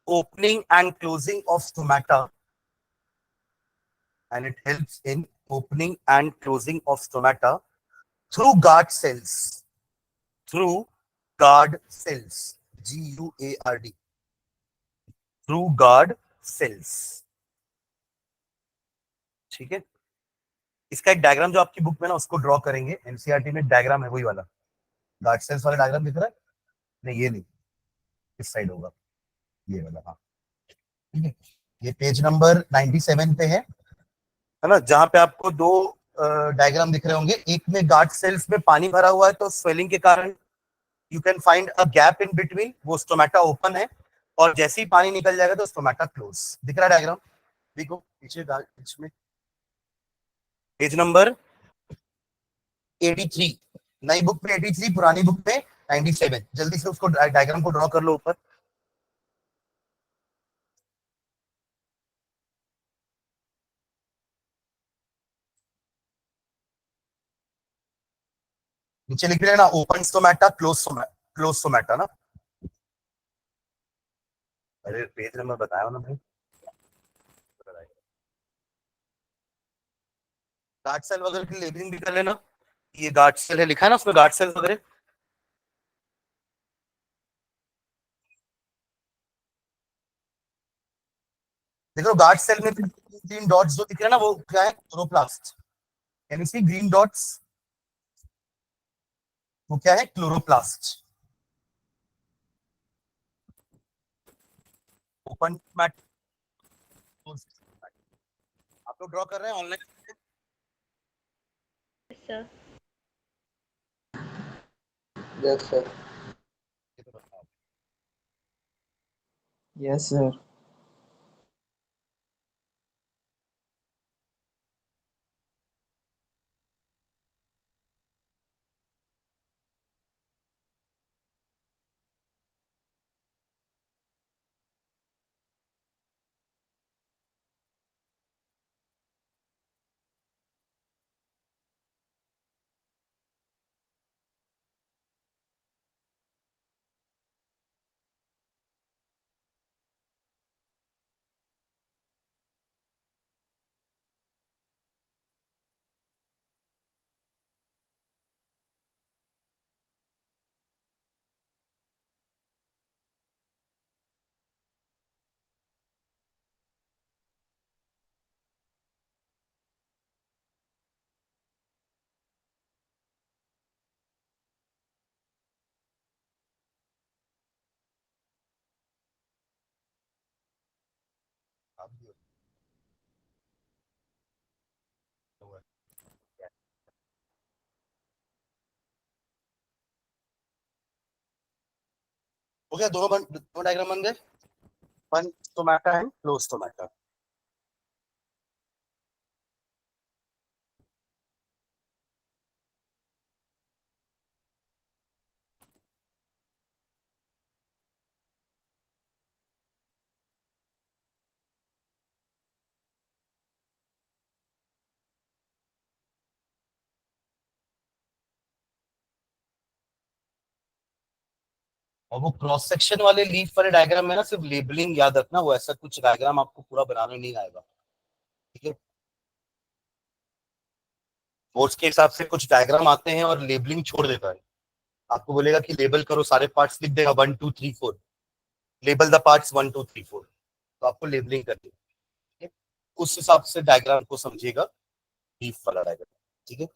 opening and closing of stomata, and it helps in opening and closing of stomata through guard cells, through guard cells, GUARD, through guard cells। ठीक है, इसका एक diagram जो आपकी book में ना उसको draw करेंगे, एनसीईआरटी में डायग्राम है वही वाला, गार्ड सेल्स वाला डायग्राम दिख रहा है? नहीं ये नहीं, इस साइड होगा, ये वाला, हाँ। ठीक है, ये पेज नंबर 97 पे है ना, जहां पे आपको दो डायग्राम दिख रहे होंगे, एक में गार्ड सेल्स में पानी भरा हुआ है तो स्वेलिंग के कारण you can find a gap in between, वो स्टोमेटा ओपन है, और जैसे ही पानी निकल जाएगा तो स्टोमेटा क्लोज। दिख रहा है डायग्राम? देखो पीछे बीच में पेज नंबर 83, नई बुक में 83, पुरानी बुक में 97। जल्दी से उसको डायग्राम को ड्रॉ कर लो ऊपर। नीचे लिख रहे हैं ना, ओपन स्टोमेटा, क्लोज स्टोमेटा ना। अरे पेज नंबर बताया ना भाई। गार्ड सेल वगैरह की लेबलिंग भी कर लेना। ये गार्ड सेल है, लिखा है ना उसमें गार्ड सेल वगैरह। देखो गार्ड सेल में ग्रीन डॉट्स जो दिख रहे हैं ना, वो क्या है? Chloroplast. Can you see green dots? वो क्या है? क्लोरोप्लास्ट। Open mat. आप लोग ड्रॉ कर रहे हैं online? Sir. Yes, sir. Yes, sir. हो गया? दोनों डायग्राम बन गए। One stomata and close stomata. और वो क्रॉस सेक्शन वाले लीफ वाले डायग्राम में ना, सिर्फ लेबलिंग याद रखना, वो ऐसा कुछ डायग्राम आपको पूरा बनाने नहीं आएगा। ठीक है? बोर्ड्स के हिसाब से कुछ डायग्राम आते हैं और लेबलिंग छोड़ देता है। आपको बोलेगा कि लेबल करो, सारे पार्ट्स लिख देगा 1 2 3 4। Label the parts 1 2 3 4। तो आपको लेबलिंग करनी है। ठीक है? उस हिसाब से डायग्राम को समझिएगा, लीफ वाला डायग्राम। ठीक है?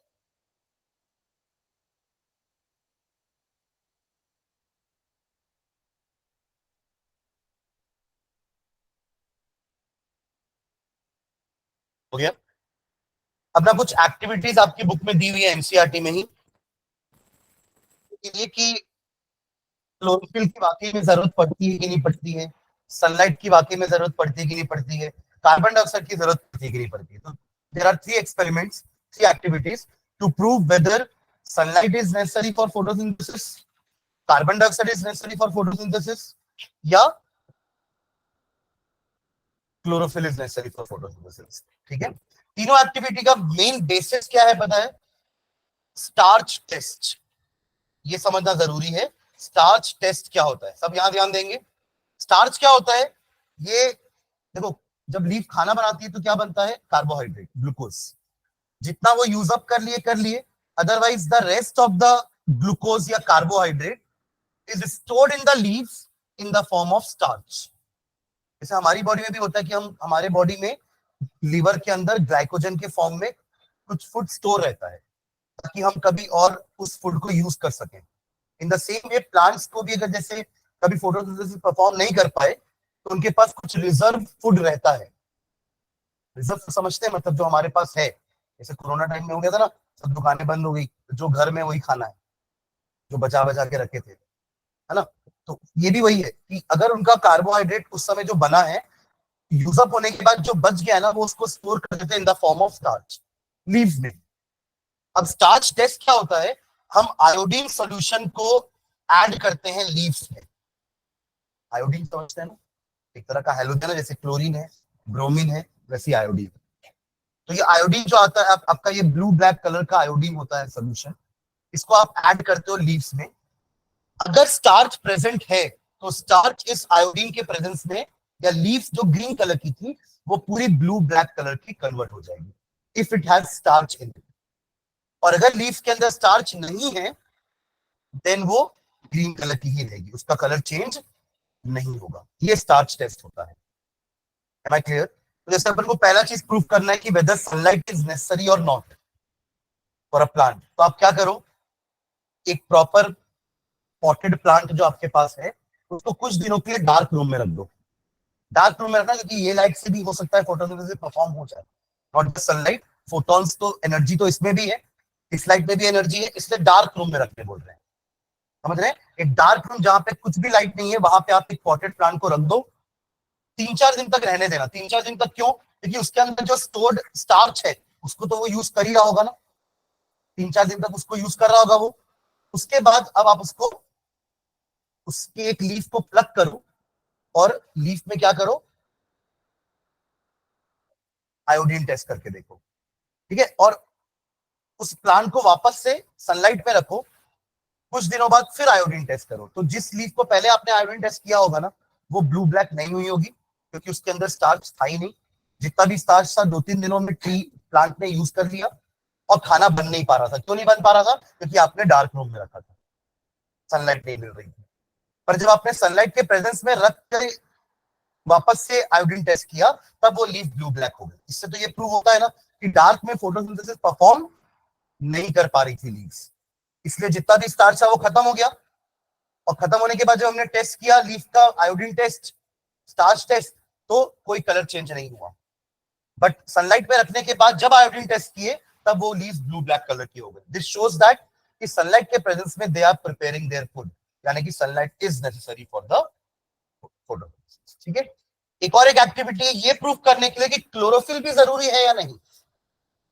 हो गया? अब ना कुछ एक्टिविटीज आपकी बुक में दी हुई है एनसीईआरटी में ही, ये कि क्लोरोफिल की वाकई में जरूरत पड़ती है कि नहीं पड़ती है, सनलाइट की वाकई में जरूरत पड़ती है कि नहीं पड़ती है, कार्बन डाइऑक्साइड की जरूरत पड़ती है कि नहीं पड़ती है। तो there are 3 experiments, 3 activities to prove whether sunlight is necessary for photosynthesis, carbon dioxide is necessary for photosynthesis, या chlorophyll is necessary for photosynthesis. ठीक है? तीनों एक्टिविटी का मेन बेसिस क्या है पता है? Starch test. ये समझना जरूरी है। स्टार्च टेस्ट क्या होता है, सब यहां ध्यान देंगे। स्टार्च क्या होता है? ये देखो, जब लीफ खाना बनाती है तो क्या बनता है? Carbohydrate, glucose. जितना वो यूज अप कर लिए, otherwise the rest of the glucose या carbohydrate is stored in the leaves in the form of starch. जैसे हमारी बॉडी में भी होता है कि हम हमारे बॉडी में लीवर के अंदर ग्लाइकोजन के फॉर्म में कुछ फूड स्टोर रहता है, ताकि हम कभी और उस फूड को यूज कर सकें। In the same way plants को भी अगर जैसे कभी फोटोसिंथेसिस परफॉर्म नहीं कर पाए, तो उनके पास कुछ रिजर्व फूड रहता है। रिजर्व समझते हैं, मतलब जो हमारे पास है। जैसे कोरोना टाइम में हो गया था ना, सब दुकानें बंद हो गई, जो घर में वही खाना है जो बचा बचा के रखे थे, है ना? तो ये भी वही है कि अगर उनका कार्बोहाइड्रेट उस समय जो बना है, यूजअप होने के बाद जो बच गया है ना, वो उसको स्टोर कर देते हैं इन the form of starch, leaves में। अब स्टार्च टेस्ट क्या होता है? हम आयोडीन सॉल्यूशन को ऐड करते हैं लीव्स में। आयोडीन समझते हैं ना, एक तरह का हैलोजन है, जैसे क्लोरीन है, ब्रोमीन है, वैसी आयोडीन। तो ये आयोडीन जो आता है आपका, ये ब्लू ब्लैक कलर का आयोडीन होता है सोल्यूशन। इसको आप ऐड करते हो लीव्स में, अगर स्टार्च प्रेजेंट है तो स्टार्च इस आयोडीन के प्रेजेंस में या लीव्स जो ग्रीन कलर की थी वो पूरी ब्लू ब्लैक कलर की कन्वर्ट हो जाएगी if it has starch in it. और अगर लीव्स के अंदर स्टार्च नहीं है देन वो ग्रीन कलर की ही रहेगी, उसका कलर चेंज नहीं होगा। ये स्टार्च टेस्ट होता है। Am I clear? तो जैसे अपन को पहला चीज प्रूव करना है कि वेदर सनलाइट इज नेसेसरी और नॉट फॉर अ प्लांट, तो आप क्या करो, एक प्रॉपर पॉटेड प्लांट जो आपके पास है उसको कुछ दिनों के लिए डार्क रूम में रख दो। डार्क रूम में रखना क्योंकि ये लाइट से भी हो सकता है फोटोसिंथेसिस परफॉर्म हो जाए, नॉट जस्ट सनलाइट, फोटॉन्स तो एनर्जी तो इसमें भी है, इस लाइट में भी एनर्जी है, इसलिए डार्क रूम में रखने बोल रहे हैं। समझ रहे हैं? एक डार्क रूम जहां पे कुछ भी लाइट नहीं है वहां पे आप एक पॉटेड प्लांट को रख दो, 3-4 दिन तक रहने देना। 3-4 दिन तक क्यों? क्योंकि उसके अंदर जो स्टोर्ड स्टार्च है उसको तो वो यूज कर ही रहा होगा ना, 3-4 दिन तक उसको यूज कर रहा होगा वो। उसके बाद अब आप उसको उसके एक लीफ को प्लग करो और लीफ में क्या करो, आयोडीन टेस्ट करके देखो। ठीक है? और उस प्लांट को वापस से सनलाइट में रखो, कुछ दिनों बाद फिर आयोडीन टेस्ट करो, तो जिस लीफ को पहले आपने आयोडीन टेस्ट किया होगा ना वो ब्लू ब्लैक नहीं हुई होगी क्योंकि उसके अंदर स्टार्च था ही नहीं। जितना भी स्टार्च था 2-3 दिनों में ट्री प्लांट ने यूज कर लिया और खाना बन नहीं पा रहा था। क्यों नहीं बन पा रहा था? क्योंकि आपने डार्क रूम में रखा था, सनलाइट नहीं मिल रही थी। पर जब आपने सनलाइट के प्रेजेंस में रख कर वापस से आयोडीन टेस्ट किया तब वो लीफ ब्लू ब्लैक हो गई। इससे तो ये प्रूव होता है ना कि डार्क में फोटोसिंथेसिस परफॉर्म नहीं कर पा रही थी लीव्स, इसलिए जितना भी स्टार्च था वो खत्म हो गया। और खत्म होने के बाद जब हमने टेस्ट किया लीफ का आयोडीन टेस्ट, स्टार्च टेस्ट, तो कोई कलर चेंज नहीं हुआ। बट सनलाइट में रखने के बाद जब आयोडीन टेस्ट किए तब वो लीव्स ब्लू ब्लैक कलर की हो गई। दिस शोज दैट कि सनलाइट के प्रेजेंस में they are preparing their food, यानी कि sunlight is necessary for the photosynthesis. ठीक है? एक और एक एक्टिविटी है ये प्रूव करने के लिए कि क्लोरोफिल भी जरूरी है या नहीं।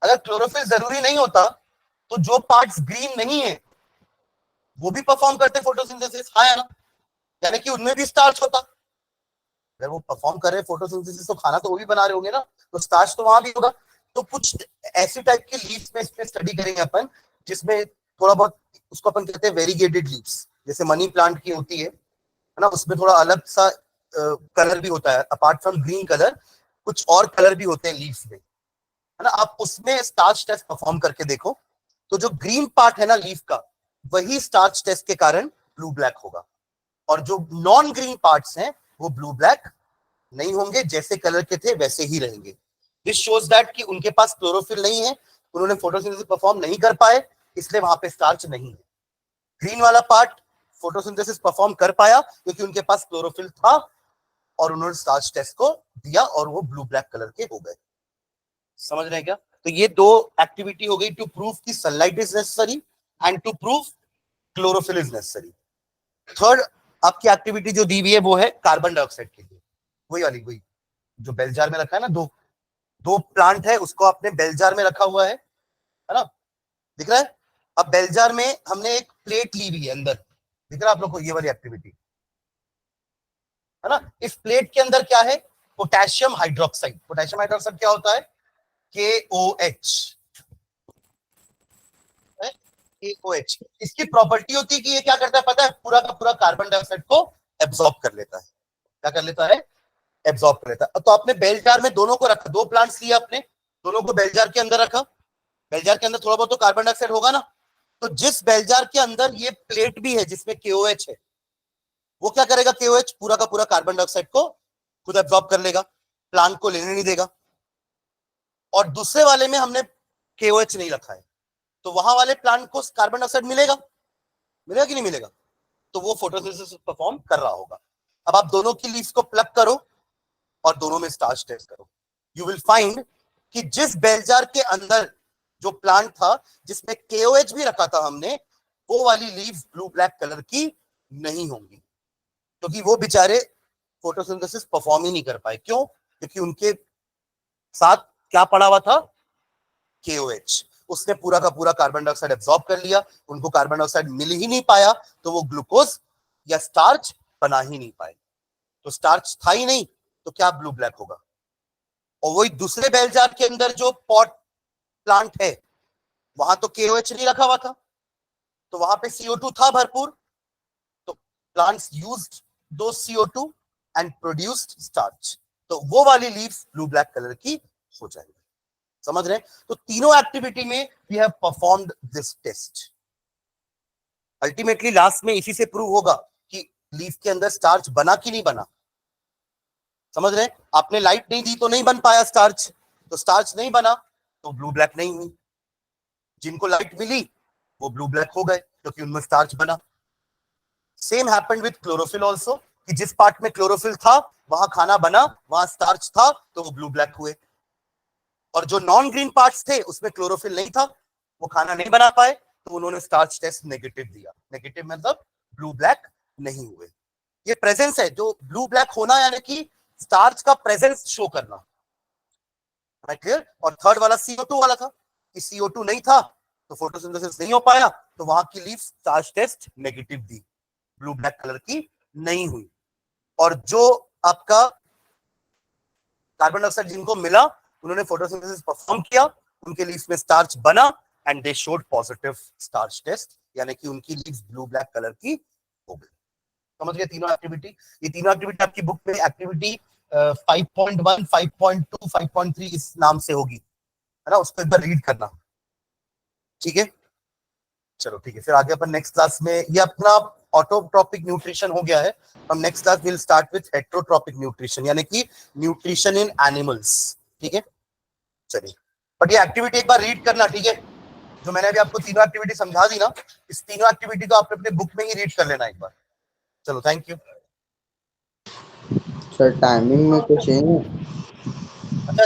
अगर क्लोरोफिल जरूरी नहीं होता तो जो पार्ट्स ग्रीन नहीं है वो भी परफॉर्म करते फोटोसिंथेसिस, हाँ या ना? यानी कि उनमें भी स्टार्च होता। अगर वो परफॉर्म कर रहे फोटोसिंथेसिस तो खाना तो वो भी बना रहे होंगे ना, तो स्टार्च तो वहां भी होगा। तो कुछ ऐसी टाइप की लीव्स में इसमें स्टडी करेंगे अपन जिसमें थोड़ा बहुत, उसको अपन कहते हैं वेरीगेटेड लीव्स, जैसे मनी प्लांट की होती है ना, उसमें थोड़ा अलग सा कलर भी होता है, अपार्ट फ्रॉम ग्रीन कलर कुछ और कलर भी होते हैं लीव्स में, है ना। आप उसमें स्टार्च टेस्ट परफॉर्म करके देखो, तो जो ग्रीन पार्ट है ना लीफ का वही स्टार्च टेस्ट के कारण ब्लू ब्लैक होगा, और जो नॉन ग्रीन पार्ट्स हैं वो ब्लू ब्लैक नहीं होंगे, जैसे कलर के थे वैसे ही रहेंगे। दिस शोज दैट कि उनके पास क्लोरोफिल नहीं है, उन्होंने फोटोसिंथेसिस परफॉर्म नहीं कर पाए, इसलिए वहां पे स्टार्च नहीं है। ग्रीन वाला पार्ट फोटोसिंथेसिस परफॉर्म कर पाया क्योंकि उनके पास क्लोरोफिल था और उन्होंने स्टार्च टेस्ट को दिया और वो ब्लू ब्लैक कलर के हो गए। समझ रहे हैं क्या? तो ये दो एक्टिविटी हो गई, टू प्रूव कि sunlight is necessary and to prove chlorophyll is necessary. Third आपकी एक्टिविटी जो दी हुई है वो है कार्बन डाइऑक्साइड के लिए, वही वाली, वही जो बेल जार में रखा है ना, दो दो प्लांट है उसको आपने बेल जार में रखा हुआ है ना, दिख रहा है? अब बेल जार में हमने एक प्लेट ली हुई है अंदर, दिख रहा है आप लोग को? ये वाली एक्टिविटी है ना। इस प्लेट के अंदर क्या है? Potassium hydroxide. पोटेशियम हाइड्रोक्साइड क्या होता है? KOH। KOH इसकी प्रॉपर्टी होती है कि ये क्या करता है पता है? पूरा का पूरा कार्बन डाइऑक्साइड को एब्सॉर्ब कर लेता है। क्या कर लेता है? एब्सॉर्ब कर लेता है। तो आपने बेल जार में दोनों को रखा, दो प्लांट्स लिए आपने, दोनों को बेल जार के अंदर रखा। बेल जार के अंदर थोड़ा बहुत तो कार्बन डाइऑक्साइड होगा ना, तो जिस बेल जार के अंदर ये प्लेट भी है जिसमें KOH है, वो क्या करेगा? KOH पूरा का पूरा कार्बन डाइऑक्साइड को खुद एब्सॉर्ब कर लेगा, प्लांट को लेने नहीं देगा। और दूसरे वाले में हमने KOH नहीं रखा है, तो वहां वाले प्लांट को कार्बन डाइऑक्साइड मिलेगा, मिलेगा कि नहीं मिलेगा? तो वो फोटोसिंथेसिस परफॉर्म कर रहा होगा। अब आप दोनों की लीव्स को प्लग करो और दोनों में स्टार्च टेस्ट करो, यू विल फाइंड कि जिस बेल जार के अंदर जो प्लांट था जिसमें KOH भी रखा था हमने, वो वाली लीव्स ब्लू ब्लैक कलर की नहीं होंगी, क्योंकि वो बेचारे फोटोसिंथेसिस परफॉर्म ही नहीं कर पाए। क्यों? क्योंकि उनके साथ क्या पड़ा हुआ था? KOH। उसने पूरा का पूरा कार्बन डाइऑक्साइड एब्सॉर्ब कर लिया, उनको कार्बन डाइऑक्साइड मिल ही नहीं पाया, तो वो ग्लूकोज या स्टार्च बना ही नहीं पाए। तो स्टार्च था ही नहीं, तो क्या ब्लू ब्लैक होगा? और वही दूसरे बेल जार के अंदर जो पॉट प्लांट है वहां तो KOH नहीं रखा हुआ था, तो वहां पे CO2 था भरपूर, तो प्लांट्स यूज्ड दो CO2 एंड प्रोड्यूस्ड स्टार्च, तो वो वाली लीव्स ब्लू ब्लैक कलर की हो जाएगी। समझ रहे हैं? तो तीनों एक्टिविटी में we have performed this test. Ultimately last में इसी से प्रूव होगा कि लीफ के अंदर स्टार्च बना कि नहीं बना। समझ रहे हैं? आपने लाइट नहीं दी तो नहीं बन पाया स्टार्च, तो स्टार्च नहीं बना तो ब्लू ब्लैक नहीं हुई। जिनको लाइट मिली वो ब्लू ब्लैक हो गए क्योंकि उनमें स्टार्च बना। Same happened with chlorophyll also, कि जिस पार्ट में क्लोरोफिल था वहां खाना बना, वहां स्टार्च था, तो वो ब्लू ब्लैक हुए। और जो नॉन ग्रीन पार्ट्स थे उसमें क्लोरोफिल नहीं था, वो खाना नहीं बना पाए, तो उन्होंने स्टार्च टेस्ट नेगेटिव दिया। नेगेटिव मतलब ब्लू ब्लैक नहीं हुए। ये प्रेजेंस है, जो ब्लू ब्लैक होना यानी कि स्टार्च का प्रेजेंस शो करना। क्लियर? और थर्ड वाला CO2 वाला था कि CO2 नहीं था तो फोटोसिंथेसिस नहीं हो पाया, तो वहां की लीफ स्टार्च टेस्ट नेगेटिव दी, ब्लू ब्लैक कलर की नहीं हुई। और जो आपका कार्बन डाइऑक्साइड जिनको मिला उन्होंने फोटोसिंथेसिस परफॉर्म किया, उनके लीफ में स्टार्च बना and they showed positive starch test, यानी कि उनकी लीफ ब्लू ब्लैक कलर की हो गई। समझ गए तीनों एक्टिविटी? ये तीनों एक्टिविटी आपकी बुक में एक्टिविटी 5.1, 5.2, 5.3 इस नाम से होगी, है ना? उसको एक बार रीड करना, ठीक है? चलो ठीक है, फिर आगे अपन नेक्स्ट क्लास में, ये अपना ऑटोट्रॉपिक न्यूट्रिशन हो गया है। हम next class will start with heterotrophic nutrition, यानी कि न्यूट्रिशन इन एनिमल्स, ठीक है? चलिए, बट ये एक्टिविटी एक बार रीड करना, ठीक है? जो मैंने अभी आपको तीनों एक्टिविटी समझा दी ना, इस तीनों एक्टिविटी को आप अपने बुक में ही रीड कर लेना एक बार। चलो, थैंक यू। सर टाइमिंग में कुछ है? अच्छा,